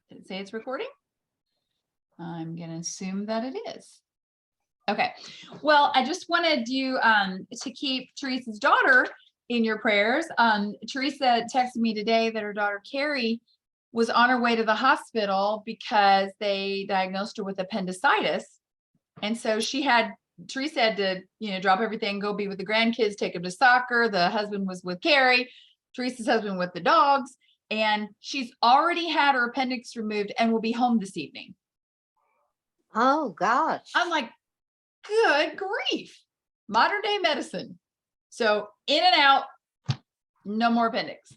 Did it say it's recording? I'm going to assume that it is. Okay. Well, I just wanted you to keep Teresa's daughter in your prayers. Teresa texted me today that her daughter Carrie was on her way to the hospital because they diagnosed her with appendicitis. And so Teresa had to, drop everything, go be with the grandkids, take them to soccer. The husband was with Carrie, Teresa's husband with the dogs. And she's already had her appendix removed and will be home this evening. Oh, gosh. I'm like, good grief. Modern day medicine. So in and out, no more appendix.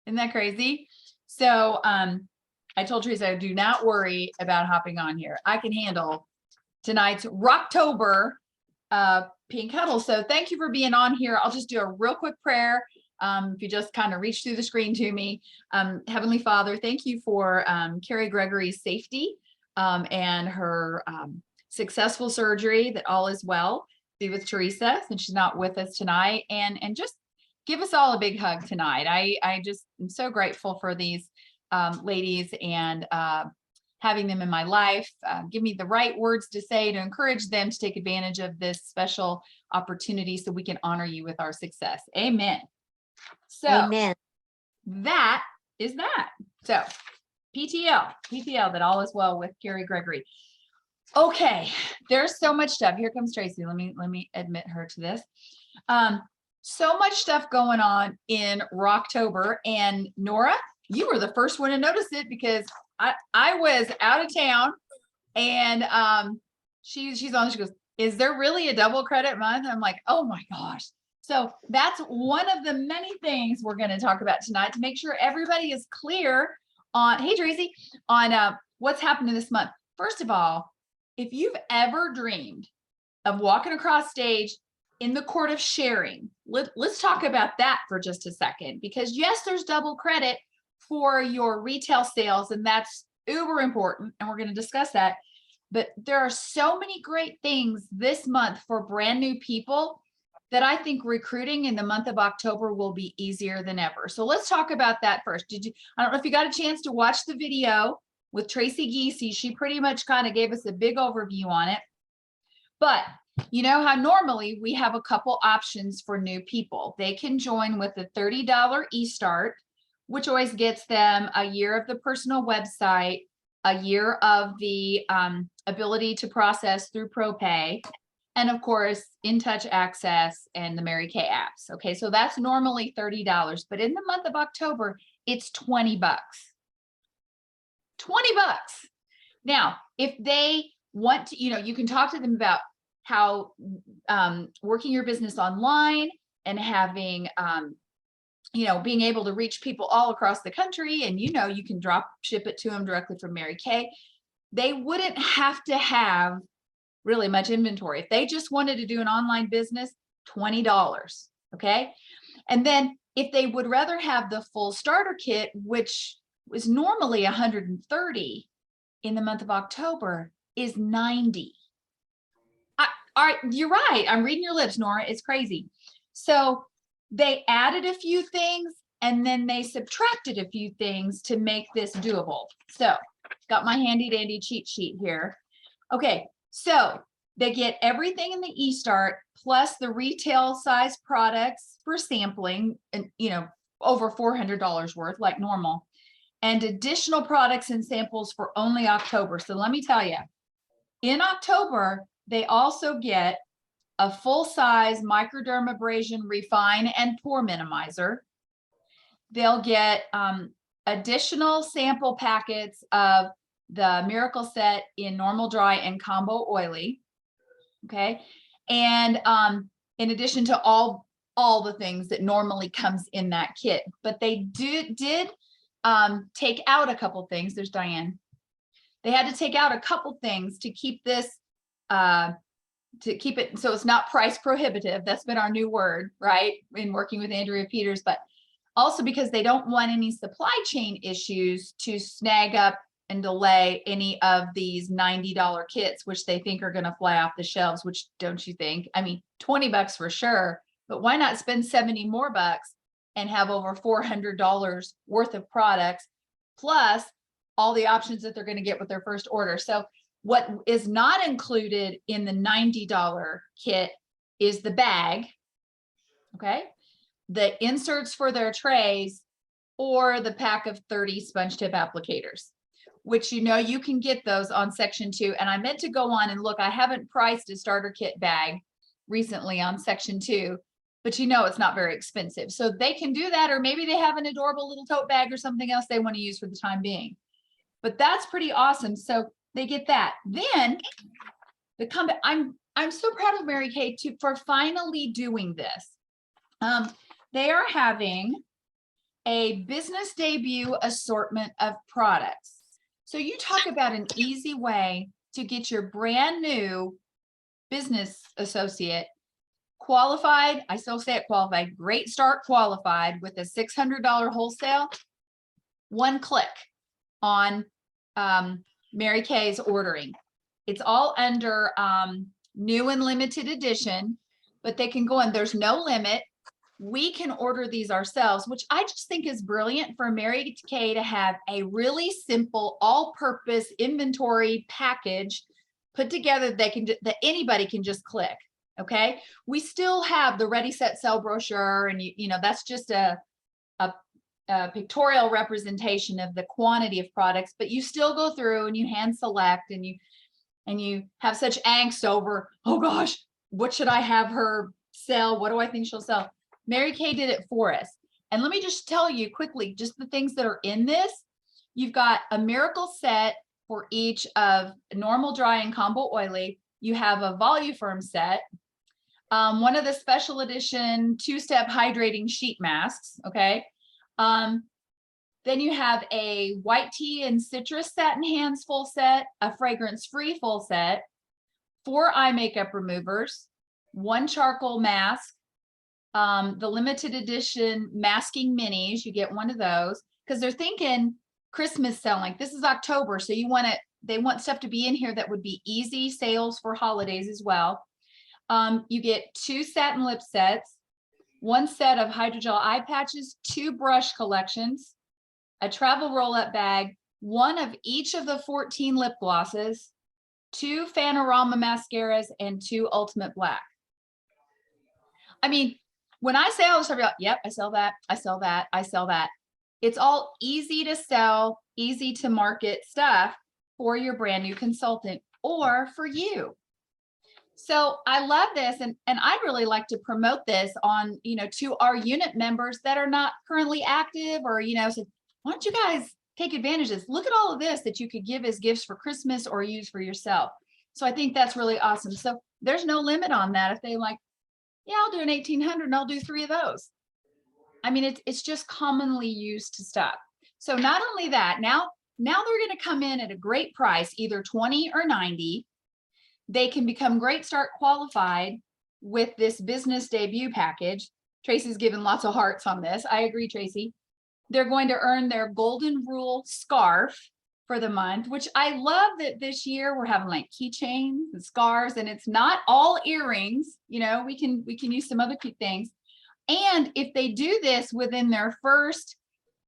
Isn't that crazy? So I told Teresa, do not worry about hopping on here. I can handle tonight's Rocktober Pink Huddle. So thank you for being on here. I'll just do a real quick prayer. If you just kind of reach through the screen to me. Heavenly Father, thank you for Carrie Gregory's safety and her successful surgery, that all is well. Be with Teresa since she's not with us tonight, and just give us all a big hug tonight. I just am so grateful for these ladies and having them in my life. Give me the right words to say to encourage them to take advantage of this special opportunity so we can honor you with our success. Amen. So Amen. that is that. So PTL, that all is well with Carrie Gregory. Okay, there's so much stuff. Here comes Tracy. Let me admit her to this. So much stuff going on in Rocktober, and Nora, you were the first one to notice it because I was out of town, and she's on. She goes, "Is there really a double credit month?" I'm like, "Oh my gosh!" So that's one of the many things we're going to talk about tonight to make sure everybody is clear on. Hey Tracy, on what's happening this month. First of all, if you've ever dreamed of walking across stage in the court of sharing, let's talk about that for just a second, because yes, there's double credit for your retail sales, and that's uber important, and we're going to discuss that. But there are so many great things this month for brand new people that I think recruiting in the month of October will be easier than ever. So let's talk about that first. I don't know if you got a chance to watch the video with Tracy Giese. She pretty much kind of gave us a big overview on it. But you know how normally we have a couple options for new people. They can join with a $30 e-start, which always gets them a year of the personal website, a year of the ability to process through ProPay, and of course, InTouch access and the Mary Kay apps. Okay, so that's normally $30, but in the month of October, it's $20. $20. Now, if they want to, you can talk to them about how working your business online and having, being able to reach people all across the country, and you can ship it to them directly from Mary Kay. They wouldn't have to have really much inventory. If they just wanted to do an online business, $20. Okay. And then if they would rather have the full starter kit, which was normally $130 in the month of October, is $90. All right, you're right. I'm reading your lips, Nora. It's crazy. So they added a few things and then they subtracted a few things to make this doable. So got my handy dandy cheat sheet here. Okay, so they get everything in the e-start plus the retail size products for sampling, and over $400 worth like normal, and additional products and samples for only October. So let me tell you, in October, they also get a full-size microdermabrasion refine and pore minimizer. They'll get additional sample packets of the Miracle Set in normal dry and combo oily. Okay. And in addition to all the things that normally comes in that kit, but they did take out a couple things. There's Diane. They had to take out a couple things to keep this, to keep it so it's not price prohibitive. That's been our new word, right? In working with Andrea Peters, but also because they don't want any supply chain issues to snag up and delay any of these $90 kits, which they think are going to fly off the shelves, which don't you think? I mean, $20 for sure, but why not spend 70 more bucks and have over $400 worth of products, plus all the options that they're going to get with their first order. So what is not included in the $90 kit is the bag, okay, the inserts for their trays, or the pack of 30 sponge tip applicators, which you can get those on section 2. And I meant to go on and look, I haven't priced a starter kit bag recently on section 2, but it's not very expensive. So they can do that, or maybe they have an adorable little tote bag or something else they want to use for the time being. But that's pretty awesome. So they get that. Then I'm so proud of Mary Kay for finally doing this. They are having a business debut assortment of products. So you talk about an easy way to get your brand new business associate qualified. I still say it qualified, great start qualified with a $600 wholesale. One click on Mary Kay's ordering. It's all under new and limited edition, but they can go in, there's no limit. We can order these ourselves, which I just think is brilliant for Mary Kay to have a really simple all-purpose inventory package put together that anybody can just click. Okay, we still have the Ready Set Sell brochure, and that's just a pictorial representation of the quantity of products, but you still go through and you hand select, and you have such angst over, oh gosh, what should I have her sell? What do I think she'll sell? Mary Kay did it for us. And let me just tell you quickly, just the things that are in this. You've got a miracle set for each of normal, dry, and combo oily. You have a Voluform set, one of the special edition 2-step hydrating sheet masks, okay? Then you have a white tea and citrus satin hands full set, a fragrance-free full set, 4 eye makeup removers, 1 charcoal mask, the limited edition masking minis, you get one of those, because they're thinking Christmas selling. This is October, so they want stuff to be in here that would be easy sales for holidays as well. You get 2 satin lip sets, 1 set of hydrogel eye patches, 2 brush collections, a travel roll-up bag, 1 of each of the 14 lip glosses, 2 Fanorama mascaras, and 2 Ultimate Black. I mean, when I say all this stuff, you're like, yep, I sell that, I sell that, I sell that. It's all easy to sell, easy to market stuff for your brand new consultant or for you. So I love this, and I'd really like to promote this on, to our unit members that are not currently active, or, so why don't you guys take advantage of this? Look at all of this that you could give as gifts for Christmas or use for yourself. So I think that's really awesome. So there's no limit on that. If they like, yeah, I'll do an 1800 and I'll do 3 of those. I mean, it's just commonly used stuff. So not only that, now they're going to come in at a great price, either 20 or 90. They can become great start qualified with this business debut package. Tracy's given lots of hearts on this. I agree, Tracy. They're going to earn their golden rule scarf for the month, which I love that this year we're having like keychains and scarves, and it's not all earrings. We can use some other cute things. And if they do this within their first,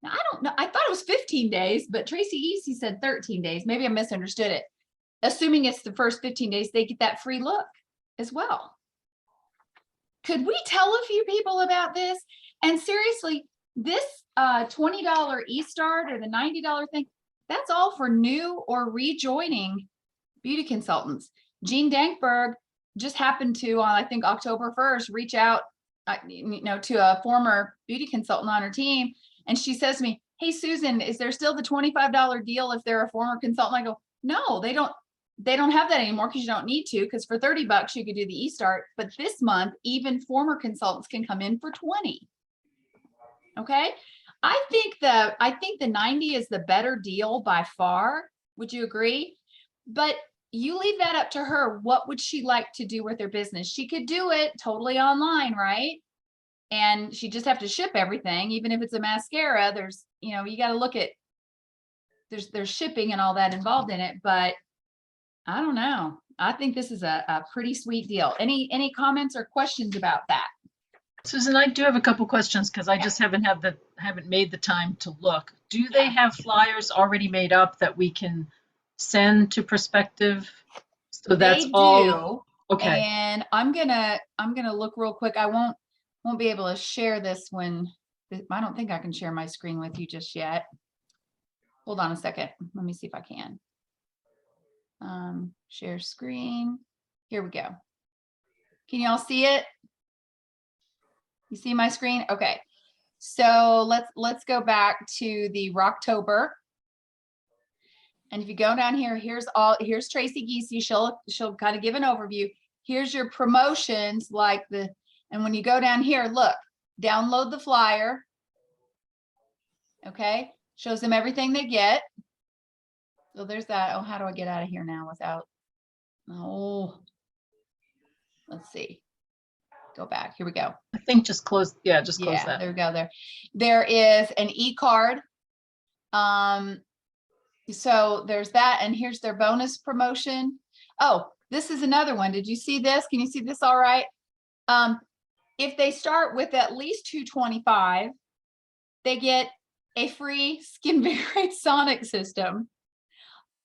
now I don't know, I thought it was 15 days, but Tracy Easy said 13 days. Maybe I misunderstood it. Assuming it's the first 15 days, they get that free look as well. Could we tell a few people about this? And seriously, this $20 e-start or the $90 thing, that's all for new or rejoining beauty consultants. Jean Dankberg just happened to, I think October 1st, reach out, to a former beauty consultant on her team. And she says to me, hey, Susan, is there still the $25 deal if they're a former consultant? I go, no, they don't have that anymore, because you don't need to, because for $30 you could do the e-start. But this month, even former consultants can come in for 20. Okay. I think the 90 is the better deal by far. Would you agree? But you leave that up to her. What would she like to do with her business? She could do it totally online, right? And she just have to ship everything. Even if it's a mascara, there's, you got to look at, there's shipping and all that involved in it. But I don't know. I think this is a pretty sweet deal. Any comments or questions about that? Susan, I do have a couple questions because I Yeah. just haven't made the time to look. Do they Yeah. have flyers already made up that we can send to prospective? So that's They all. do. Okay. And I'm gonna look real quick. I won't be able to share this when I don't think I can share my screen with you just yet. Hold on a second. Let me see if I can. Share screen. Here we go. Can y'all see it? You see my screen? Okay. So let's go back to the Rocktober. And if you go down here, here's Tracy Giese. She'll kind of give an overview. Here's your promotions, and when you go down here, look, download the flyer. Okay, shows them everything they get. So there's that. Oh, how do I get out of here now without? Oh, let's see. Go back. Here we go. I think just close. Yeah, just close that. There we go. There is an e-card. So there's that, and here's their bonus promotion. Oh, this is another one. Did you see this? Can you see this all right? If they start with at least $225, they get a free Skin Vigorate Sonic system.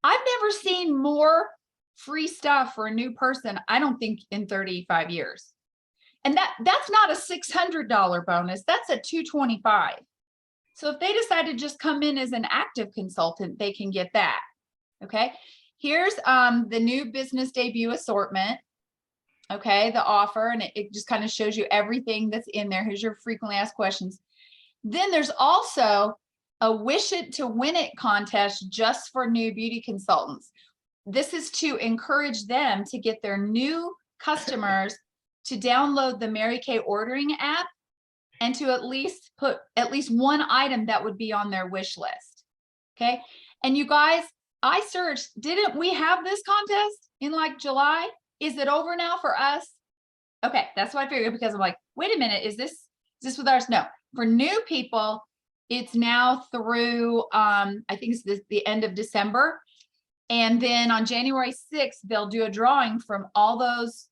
I've never seen more free stuff for a new person, I don't think, in 35 years. And that's not a $600 bonus, that's a $225. So if they decide to just come in as an active consultant, they can get that. Okay, here's the new business debut assortment. Okay, the offer, and it just kind of shows you everything that's in there. Here's your frequently asked questions. Then there's also a Wish It to Win It contest just for new beauty consultants. This is to encourage them to get their new customers to download the Mary Kay ordering app and to at least put at least one item that would be on their wish list. Okay, and you guys, I searched, didn't we have this contest in like July? Is it over now for us? Okay, that's what I figured, because I'm like, wait a minute, is this with ours? No, for new people, it's now through I think it's the end of December. And then on January 6th, they'll do a drawing from all those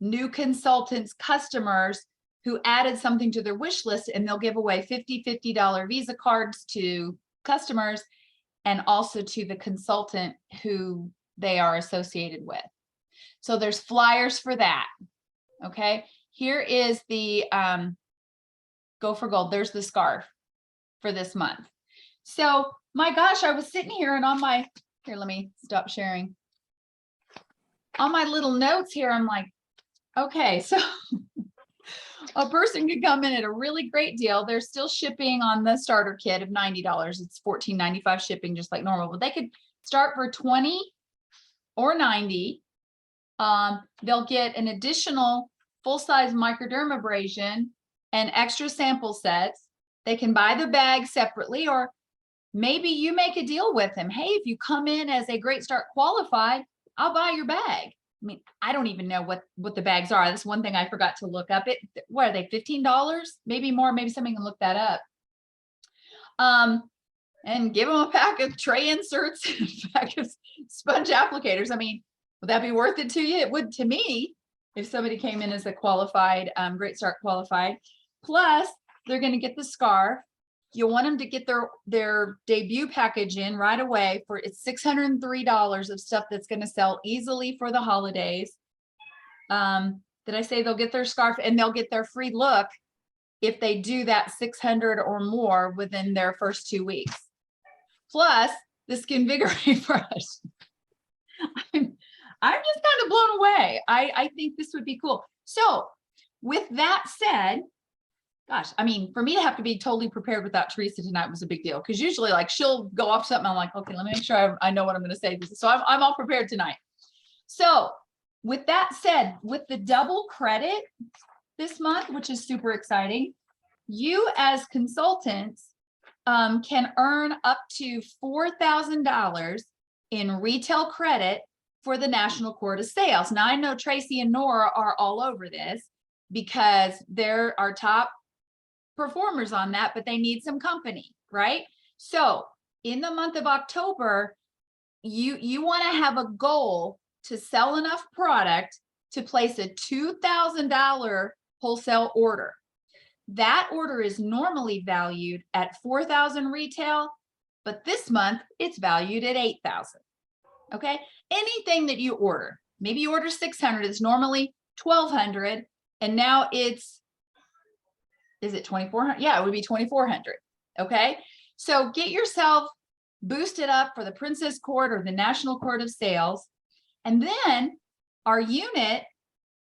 new consultants, customers who added something to their wish list, and they'll give away $50 Visa cards to customers and also to the consultant who they are associated with. So there's flyers for that. Okay, here is the Go for Gold. There's the scarf for this month. So my gosh, I was sitting here and on my, here, let me stop sharing. On my little notes here, I'm like, okay, so a person could come in at a really great deal. They're still shipping on the starter kit of $90. It's $14.95 shipping, just like normal, but they could start for $20 or $90. They'll get an additional full-size microdermabrasion and extra sample sets. They can buy the bag separately, or maybe you make a deal with them. Hey, if you come in as a Great Start qualified, I'll buy your bag. I mean, I don't even know what the bags are. That's one thing I forgot to look up. What are they, $15? Maybe more, maybe somebody can look that up. And give them a pack of tray inserts, and a pack of sponge applicators. I mean, would that be worth it to you? It would to me, if somebody came in as a qualified, Great Start qualified. Plus, they're going to get the scarf. You'll want them to get their debut package in right away. For it's $603 of stuff that's going to sell easily for the holidays. Did I say they'll get their scarf and they'll get their free look if they do that 600 or more within their first 2 weeks? Plus the Skin Vigorate brush. I'm just kind of blown away. I think this would be cool. So with that said, gosh, I mean, for me to have to be totally prepared without Teresa tonight was a big deal, because usually like she'll go off something. I'm like, okay, let me make sure I know what I'm going to say. So I'm all prepared tonight. So with that said, with the double credit this month, which is super exciting, you as consultants can earn up to $4,000 in retail credit for the National Court of Sales. Now I know Tracy and Nora are all over this because they're our top performers on that, but they need some company, right? So in the month of October, you want to have a goal to sell enough product to place a $2,000 wholesale order. that order is normally valued at 4,000 retail, but this month it's valued at 8,000. Okay. Anything that you order, maybe you order 600, it's normally 1,200, and now is it 2,400? Yeah, it would be 2,400. Okay. So get yourself boosted up for the Princess Court or the National Court of Sales. And then our unit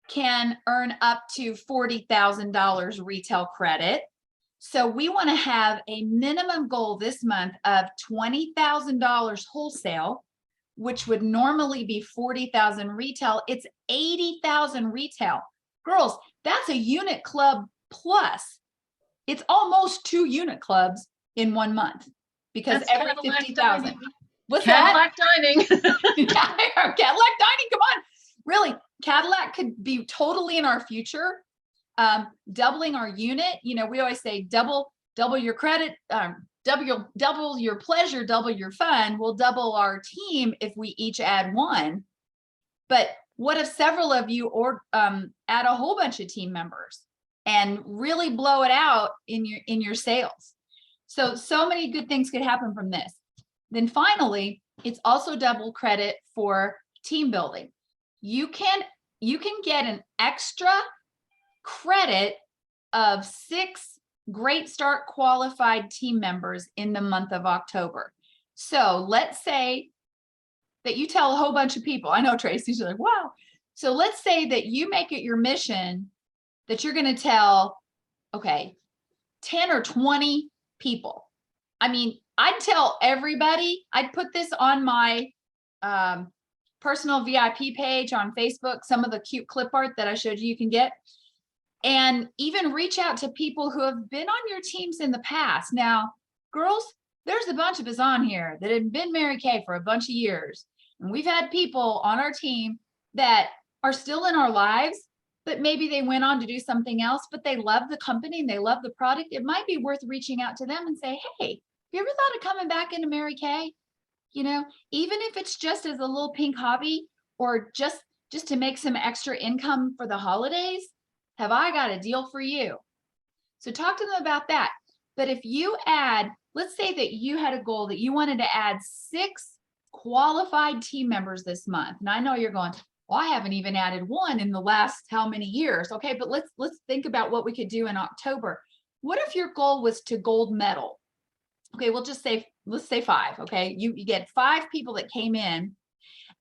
can earn up to $40,000 retail credit. So we want to have a minimum goal this month of $20,000 wholesale, which would normally be 40,000 retail. It's 80,000 retail. Girls, that's a unit club plus. It's almost 2 unit clubs in 1 month, because That's every Cadillac 50,000. dining. What's that? Cadillac dining. Cadillac dining, come on. Really, Cadillac could be totally in our future. Doubling our unit. You know, we always say double your credit, double your pleasure, double your fun. We'll double our team if we each add 1. But what if several of you add a whole bunch of team members and really blow it out in your sales? So many good things could happen from this. Then finally, it's also double credit for team building. You can get an extra credit of 6 Great Start qualified team members in the month of October. So let's say that you tell a whole bunch of people. I know, Tracy, she's like, wow. So let's say that you make it your mission that you're going to tell, okay, 10 or 20 people. I mean, I'd tell everybody. I'd put this on my personal VIP page on Facebook, some of the cute clip art that I showed you can get, and even reach out to people who have been on your teams in the past. Now, girls, there's a bunch of us on here that have been Mary Kay for a bunch of years, and we've had people on our team that are still in our lives, but maybe they went on to do something else, but they love the company and they love the product. It might be worth reaching out to them and say, hey, you ever thought of coming back into Mary Kay? You know, even if it's just as a little pink hobby, or just to make some extra income for the holidays, have I got a deal for you? So talk to them about that. But if you add, let's say that you had a goal that you wanted to add 6 qualified team members this month. And I know you're going, well, I haven't even added 1 in the last how many years? Okay, but let's think about what we could do in October. What if your goal was to gold medal? Okay, we'll just say, let's say 5. Okay, you get 5 people that came in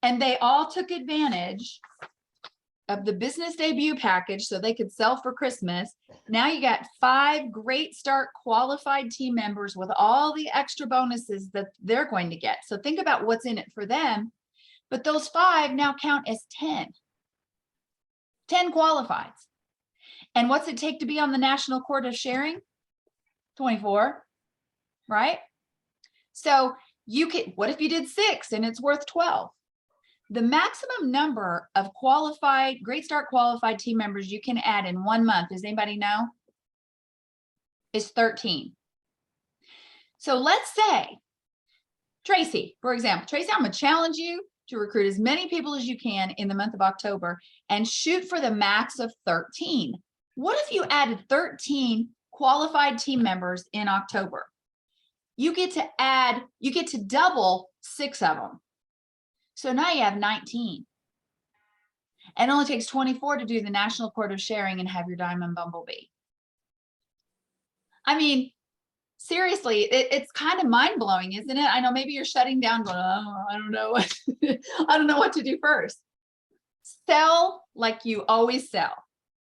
and they all took advantage of the business debut package so they could sell for Christmas. Now you got 5 Great Start qualified team members with all the extra bonuses that they're going to get. So think about what's in it for them. But those 5 now count as 10 qualifieds. And what's it take to be on the National Court of Sharing? 24, right? So you could, what if you did 6 and it's worth 12? The maximum number of qualified, Great Start qualified team members you can add in 1 month, does anybody know? Is 13. So let's say, Tracy, for example, Tracy, I'm going to challenge you to recruit as many people as you can in the month of October and shoot for the max of 13. What if you added 13 qualified team members in October? You get to double 6 of them. So now you have 19. And it only takes 24 to do the National Court of Sharing and have your Diamond Bumblebee. I mean, seriously, it's kind of mind-blowing, isn't it? I know maybe you're shutting down going, oh, I don't know what I don't know what to do first. Sell like you always sell,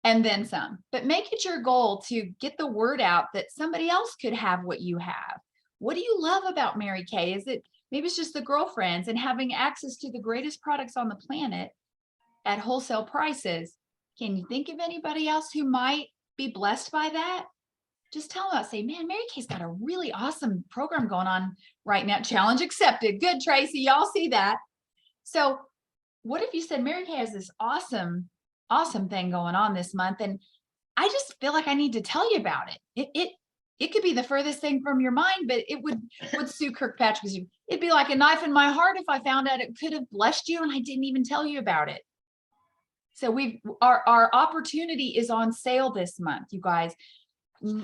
and then some. But make it your goal to get the word out that somebody else could have what you have. What do you love about Mary Kay? Is it maybe it's just the girlfriends and having access to the greatest products on the planet at wholesale prices? Can you think of anybody else who might be blessed by that? Just tell them, say, man, Mary Kay's got a really awesome program going on right now. Challenge accepted. Good, Tracy. Y'all see that. So what if you said, Mary Kay has this awesome thing going on this month, and I just feel like I need to tell you about it. It could be the furthest thing from your mind, but it would Sue Kirkpatrick. It'd be like a knife in my heart if I found out it could have blessed you and I didn't even tell you about it. So our opportunity is on sale this month, you guys.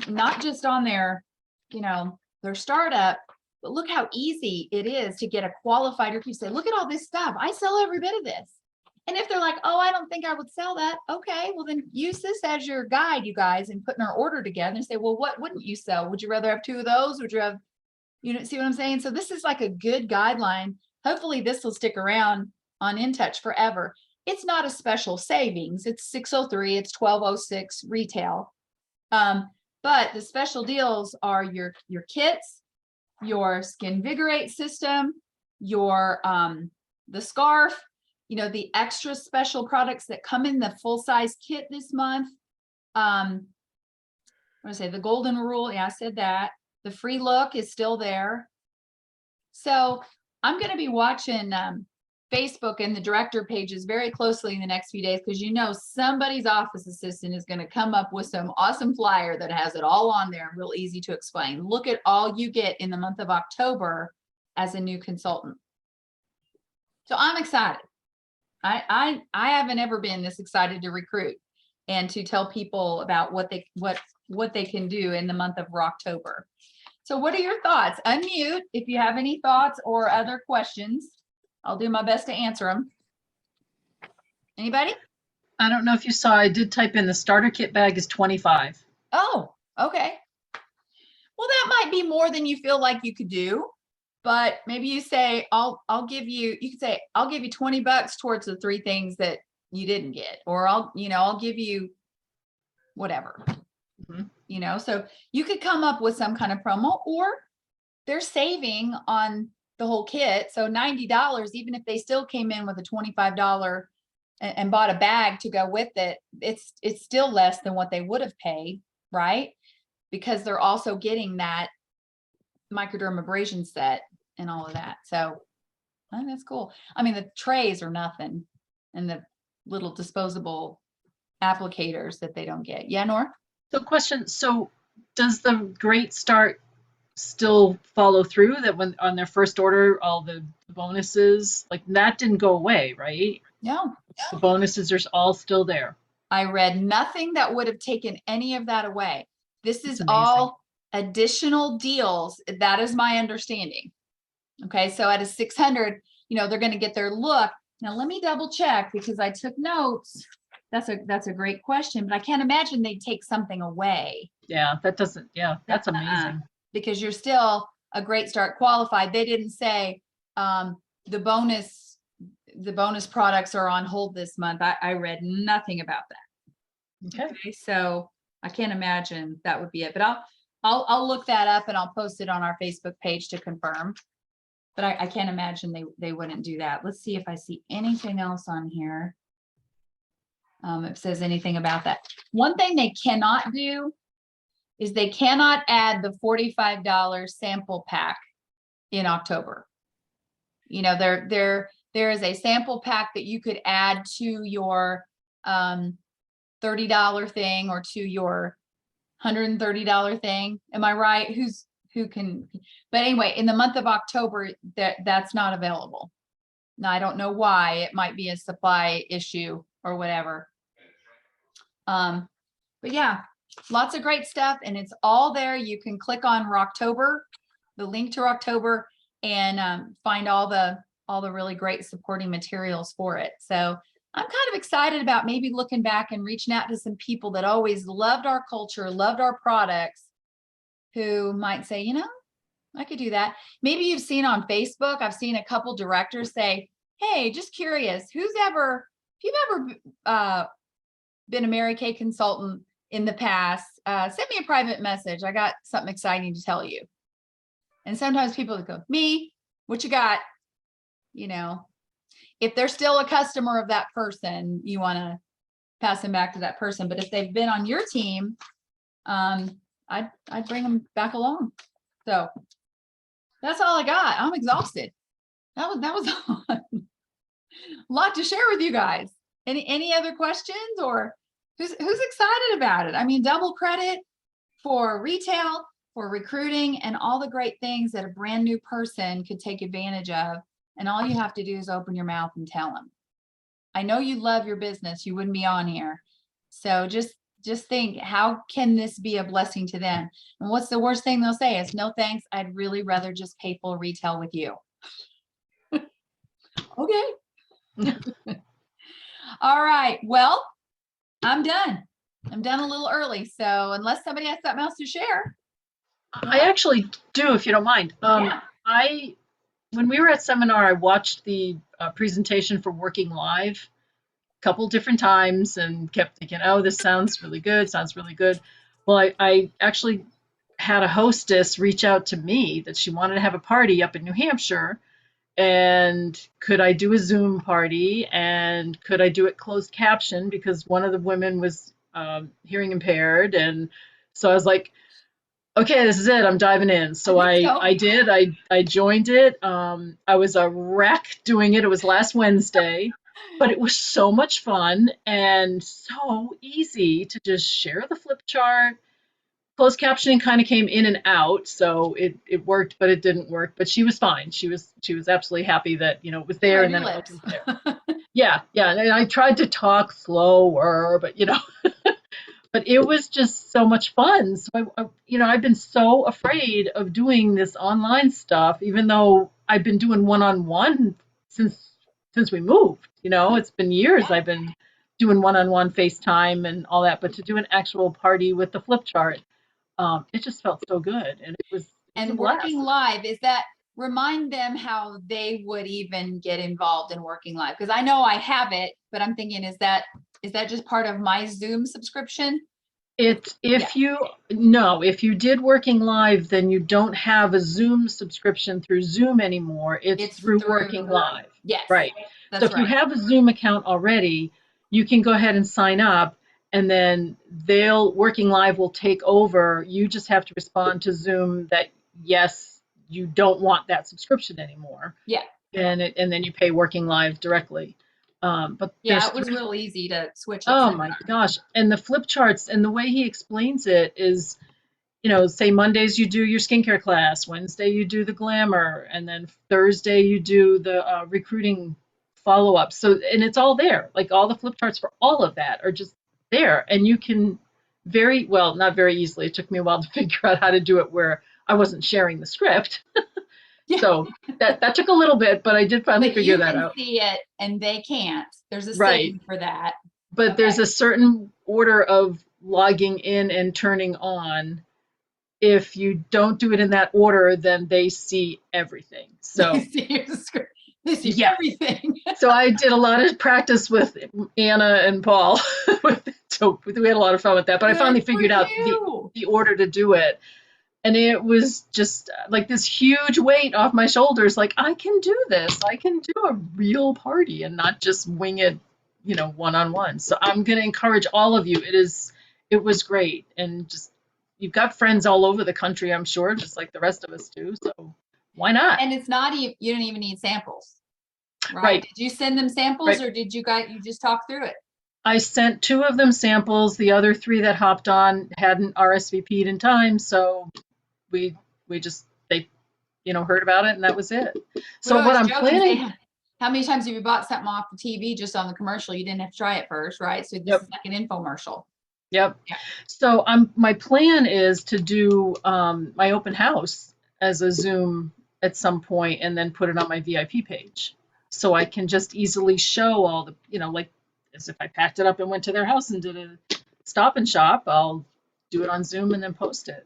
not just on their, their startup, but look how easy it is to get a qualified review. Say, look at all this stuff. I sell every bit of this. And if they're like, oh, I don't think I would sell that. Okay, well then use this as your guide, you guys, and putting our order together and say, well, what wouldn't you sell? Would you rather have 2 of those? Would you have, see what I'm saying? So this is like a good guideline. Hopefully this will stick around on InTouch forever. It's not a special savings. It's 603, it's 1206 retail. But the special deals are your kits, your Skinvigorate system, your the scarf, the extra special products that come in the full-size kit this month. I want to say the golden rule. Yeah, I said that. The free look is still there. So I'm going to be watching Facebook and the director pages very closely in the next few days, because somebody's office assistant is going to come up with some awesome flyer that has it all on there and real easy to explain. Look at all you get in the month of October as a new consultant. So I'm excited. I haven't ever been this excited to recruit and to tell people about what they can do in the month of October. So what are your thoughts? Unmute if you have any thoughts or other questions. I'll do my best to answer them. Anybody? I don't know if you saw, I did type in the starter kit bag is 25. Oh, okay. Well, that might be more than you feel like you could do, but maybe you say, I'll give you, you could say, I'll give you $20 towards the 3 things that you didn't get, or I'll give you whatever, so you could come up with some kind of promo, or they're saving on the whole kit. So $90, even if they still came in with a $25 and bought a bag to go with it, it's still less than what they would have paid, right? Because they're also getting that microdermabrasion set and all of that. So that's cool. I mean, the trays are nothing, and the little disposable applicators that they don't get. Yeah, Nora? So question, so does the Great Start still follow through, that when on their first order, all the bonuses, like that didn't go away, right? No. The bonuses are all still there. I read nothing that would have taken any of that away. This is amazing. all additional deals. That is my understanding. Okay, so at a 600, they're going to get their look. Now let me double check, because I took notes. That's a great question, but I can't imagine they'd take something away. Yeah, that's amazing. Because you're still a Great Start qualified. They didn't say the bonus products are on hold this month. I read nothing about that. Okay, so I can't imagine that would be it, but I'll look that up and I'll post it on our Facebook page to confirm. But I can't imagine they wouldn't do that. Let's see if I see anything else on here. If it says anything about that. One thing they cannot do is they cannot add the $45 sample pack in October. There is a sample pack that you could add to your $30 thing, or to your $130 thing. Am I right? Who can? But anyway, in the month of October, that's not available. Now I don't know why. It might be a supply issue or whatever. But yeah, lots of great stuff, and it's all there. You can click on Rocktober, the link to Rocktober, and find all the really great supporting materials for it. So I'm kind of excited about maybe looking back and reaching out to some people that always loved our culture, loved our products, who might say, I could do that. Maybe you've seen on Facebook, I've seen a couple directors say, hey, just curious, if you've ever been a Mary Kay consultant in the past, send me a private message. I got something exciting to tell you. And sometimes people go, me, what you got? If they're still a customer of that person, you want to pass them back to that person. But if they've been on your team, I'd bring them back along. So that's all I got. I'm exhausted. That was a lot to share with you guys. Any other questions, or who's excited about it? I mean, double credit for retail, for recruiting, and all the great things that a brand new person could take advantage of. And all you have to do is open your mouth and tell them. I know you love your business. You wouldn't be on here. So just just think, how can this be a blessing to them? And what's the worst thing they'll say is, no, thanks. I'd really rather just pay full retail with you. Okay. All right. Well, I'm done. I'm done a little early. So unless somebody has something else to share. I actually do, if you don't mind. Yeah. When we were at seminar, I watched the presentation for Working Live a couple different times and kept thinking, oh, this sounds really good. Sounds really good. Well, I actually had a hostess reach out to me that she wanted to have a party up in New Hampshire. And could I do a Zoom party? And could I do it closed caption? Because one of the women was hearing impaired. And so I was like, okay, this is it. I'm diving in. So I did. I joined it. I was a wreck doing it. It was last Wednesday, but it was so much fun and so easy to just share the flip chart. Closed captioning kind of came in and out, so it worked, but it didn't work. But she was fine. She was absolutely happy that it was there and then it wasn't there. Yeah. And I tried to talk slower, but but it was just so much fun. So I've been so afraid of doing this online stuff, even though I've been doing one-on-one since we moved. It's been years I've been doing one-on-one FaceTime and all that, but to do an actual party with the flip chart, it just felt so good, and it was And a blast. Working Live, remind them how they would even get involved in Working Live? Because I know I have it, but I'm thinking, is that just part of my Zoom subscription? If you did Working Live, then you don't have a Zoom subscription through Zoom anymore. It's through Working Live. Yes. Right. So if you have a Zoom account already, you can go ahead and sign up, and then Working Live will take over. You just have to respond to Zoom that yes, you don't want that subscription anymore. Yeah. And then you pay Working Live directly. But yeah, it was real easy to switch. Oh my gosh. And the flip charts and the way he explains it is, say Mondays you do your skincare class, Wednesday you do the glamour, and then Thursday you do the recruiting follow-up. So, and it's all there. Like all the flip charts for all of that are just there. And you can not very easily. It took me a while to figure out how to do it where I wasn't sharing the script. Yeah. So that took a little bit, but I did finally figure that out. You can see it and they can't. There's a Right. setting for that. But there's a certain order of logging in and turning on. If you don't do it in that order, then they see everything. So they see everything. So I did a lot of practice with Anna and Paul. So we had a lot of fun with that. But I finally figured out the order to do it. And it was just like this huge weight off my shoulders. Like, I can do this. I can do a real party and not just wing it, one-on-one. So I'm going to encourage all of you. It was great. And just, you've got friends all over the country, I'm sure, just like the rest of us do. So why not? And it's not even, you don't even need samples, right? Right. Did you send them samples or did you just talk through it? I sent 2 of them samples. The other 3 that hopped on hadn't RSVP'd in time. So they heard about it and that was it. So what I'm planning. How many times have you bought something off the TV just on the commercial? You didn't have to try it first, right? So this is like an infomercial. Yep. Yeah. So my plan is to do my open house as a Zoom at some point and then put it on my VIP page. So I can just easily show all the, like as if I packed it up and went to their house and did a stop and shop, I'll do it on Zoom and then post it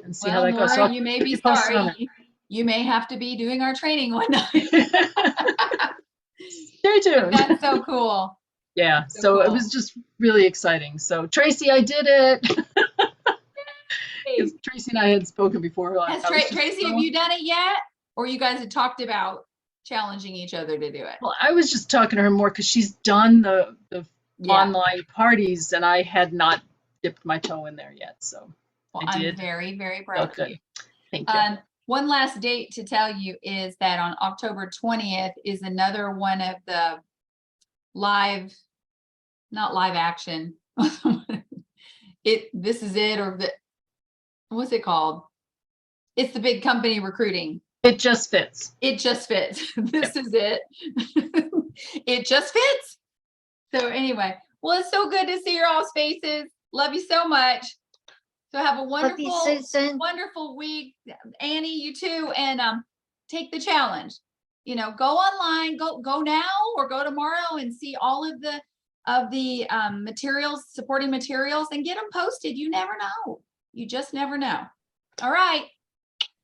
and see how that goes. So you may be sorry. You may have to be doing our training one night. Stay tuned. That's so cool. Yeah. So cool. It was just really exciting. So Tracy, I did it. Tracy and I had spoken before. Tracy, have you done it yet? Or you guys had talked about challenging each other to do it? Well, I was just talking to her more because she's done the online parties and I had not dipped my toe in there yet. So I did. I'm very, very proud of you. Thank you. One last date to tell you is that on October 20th is another one of the not live action. This is it, or what's it called? It's the big company recruiting. It just fits. It just fits. This is it. It just fits. So anyway, well, it's so good to see your all's faces. Love you so much. So have a Love you, wonderful, Susan. wonderful week. Annie, you too. And take the challenge. You know, go online, go now or go tomorrow and see all of the materials, supporting materials, and get them posted. You never know. You just never know. All right.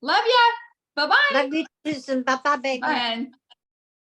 Love ya. Bye-bye. Love you, Susan. Bye-bye, baby. Bye.